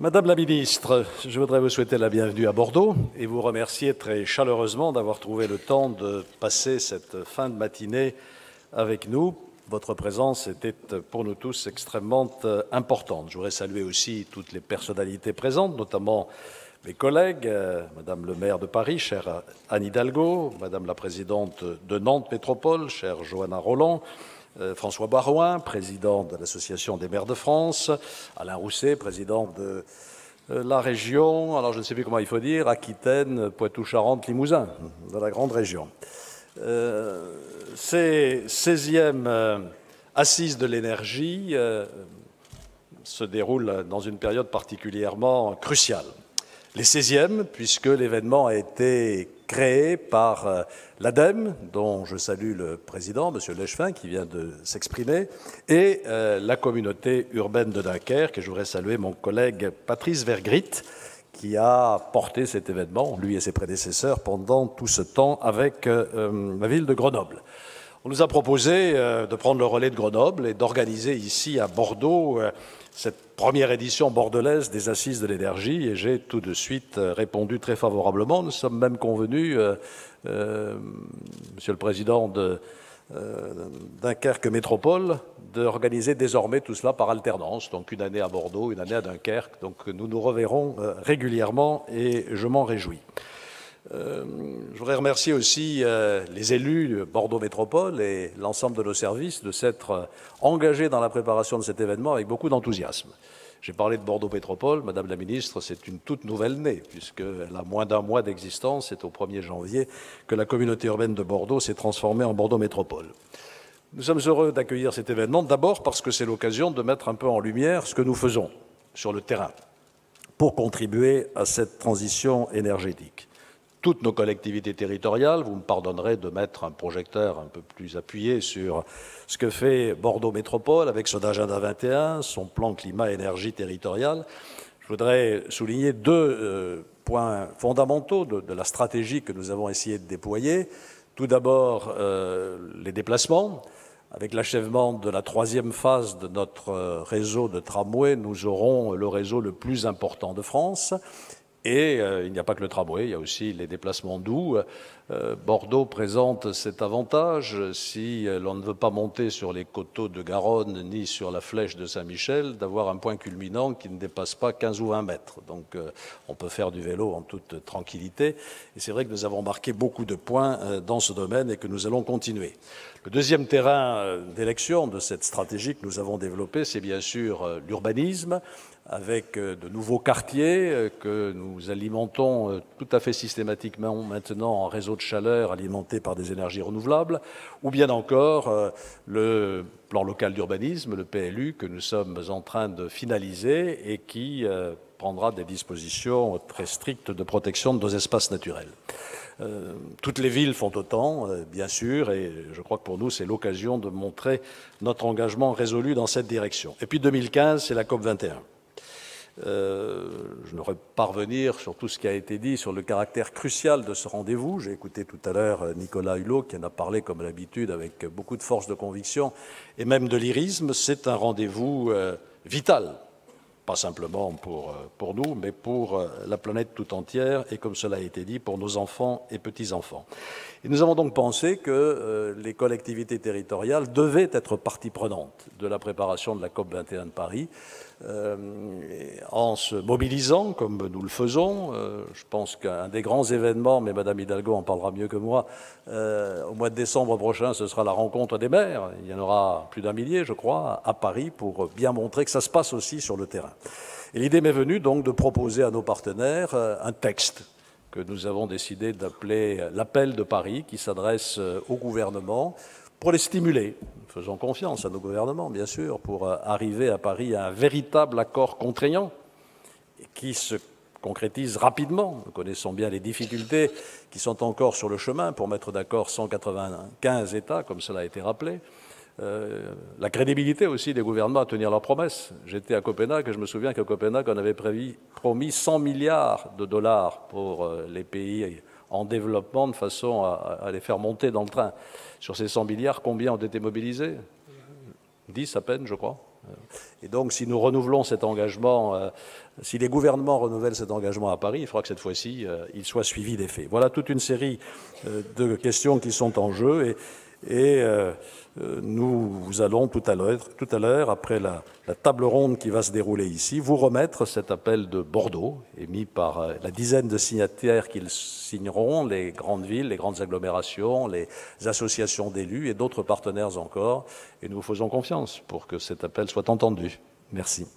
Madame la ministre, je voudrais vous souhaiter la bienvenue à Bordeaux et vous remercier très chaleureusement d'avoir trouvé le temps de passer cette fin de matinée avec nous. Votre présence était pour nous tous extrêmement importante. Je voudrais saluer aussi toutes les personnalités présentes, notamment mes collègues, Madame le maire de Paris, chère Anne Hidalgo, Madame la présidente de Nantes Métropole, chère Johanna Roland, François Barouin, président de l'Association des maires de France, Alain Rousset, président de la région, alors je ne sais plus comment il faut dire, Aquitaine, Poitou-Charentes, Limousin, de la grande région. Ces 16e assises de l'énergie se déroulent dans une période particulièrement cruciale. Les 16e, puisque l'événement a été créé par l'ADEME, dont je salue le président, M. Lechevin, qui vient de s'exprimer, et la communauté urbaine de Dunkerque. Et je voudrais saluer mon collègue Patrice Vergrit, qui a porté cet événement, lui et ses prédécesseurs, pendant tout ce temps avec la ville de Grenoble. On nous a proposé de prendre le relais de Grenoble et d'organiser ici à Bordeaux cette première édition bordelaise des Assises de l'énergie, et j'ai tout de suite répondu très favorablement. Nous sommes même convenus, Monsieur le Président de Dunkerque Métropole, d'organiser désormais tout cela par alternance, donc une année à Bordeaux, une année à Dunkerque. Donc nous nous reverrons régulièrement et je m'en réjouis. Je voudrais remercier aussi les élus de Bordeaux Métropole et l'ensemble de nos services de s'être engagés dans la préparation de cet événement avec beaucoup d'enthousiasme. J'ai parlé de Bordeaux Métropole, Madame la Ministre, c'est une toute nouvelle née, puisqu'elle a moins d'un mois d'existence. C'est au 1er janvier que la communauté urbaine de Bordeaux s'est transformée en Bordeaux Métropole. Nous sommes heureux d'accueillir cet événement, d'abord parce que c'est l'occasion de mettre un peu en lumière ce que nous faisons sur le terrain pour contribuer à cette transition énergétique. Toutes nos collectivités territoriales, vous me pardonnerez de mettre un projecteur un peu plus appuyé sur ce que fait Bordeaux Métropole avec son agenda 21, son plan climat-énergie territorial. Je voudrais souligner deux points fondamentaux de la stratégie que nous avons essayé de déployer. Tout d'abord, les déplacements. Avec l'achèvement de la 3e phase de notre réseau de tramway, nous aurons le réseau le plus important de France. Et il n'y a pas que le tramway, il y a aussi les déplacements doux. Bordeaux présente cet avantage, si l'on ne veut pas monter sur les coteaux de Garonne ni sur la flèche de Saint-Michel, d'avoir un point culminant qui ne dépasse pas 15 ou 20 mètres. Donc on peut faire du vélo en toute tranquillité. Et c'est vrai que nous avons marqué beaucoup de points dans ce domaine et que nous allons continuer. Le deuxième terrain d'élection de cette stratégie que nous avons développée, c'est bien sûr l'urbanisme, avec de nouveaux quartiers que nous alimentons tout à fait systématiquement maintenant en réseau de chaleur alimenté par des énergies renouvelables, ou bien encore le plan local d'urbanisme, le PLU, que nous sommes en train de finaliser et qui prendra des dispositions très strictes de protection de nos espaces naturels. Toutes les villes font autant, bien sûr, et je crois que pour nous, c'est l'occasion de montrer notre engagement résolu dans cette direction. Et puis 2015, c'est la COP 21. Je n'aurais pas revenir sur tout ce qui a été dit sur le caractère crucial de ce rendez-vous. J'ai écouté tout à l'heure Nicolas Hulot qui en a parlé comme d'habitude avec beaucoup de force de conviction et même de lyrisme. C'est un rendez-vous vital, pas simplement pour nous, mais pour la planète tout entière et, comme cela a été dit, pour nos enfants et petits-enfants. Et nous avons donc pensé que les collectivités territoriales devaient être partie prenante de la préparation de la COP 21 de Paris, en se mobilisant comme nous le faisons. Je pense qu'un des grands événements, mais Madame Hidalgo en parlera mieux que moi, au mois de décembre prochain, ce sera la rencontre des maires. Il y en aura plus d'1 millier, je crois, à Paris, pour bien montrer que ça se passe aussi sur le terrain. Et l'idée m'est venue donc de proposer à nos partenaires un texte que nous avons décidé d'appeler l'appel de Paris, qui s'adresse au gouvernement pour les stimuler. Faisons confiance à nos gouvernements, bien sûr, pour arriver à Paris à un véritable accord contraignant qui se concrétise rapidement. Nous connaissons bien les difficultés qui sont encore sur le chemin pour mettre d'accord 195 États, comme cela a été rappelé. La crédibilité aussi des gouvernements à tenir leurs promesses. J'étais à Copenhague et je me souviens qu'à Copenhague, on avait promis 100 milliards de dollars pour les pays en développement de façon à les faire monter dans le train. Sur ces 100 milliards, combien ont été mobilisés? 10 à peine, je crois. Et donc, si nous renouvelons cet engagement, si les gouvernements renouvellent cet engagement à Paris, il faudra que cette fois-ci, il soit suivi des faits. Voilà toute une série de questions qui sont en jeu et nous allons tout à l'heure, après la table ronde qui va se dérouler ici, vous remettre cet appel de Bordeaux, émis par la dizaine de signataires qui le signeront, les grandes villes, les grandes agglomérations, les associations d'élus et d'autres partenaires encore. Et nous vous faisons confiance pour que cet appel soit entendu. Merci.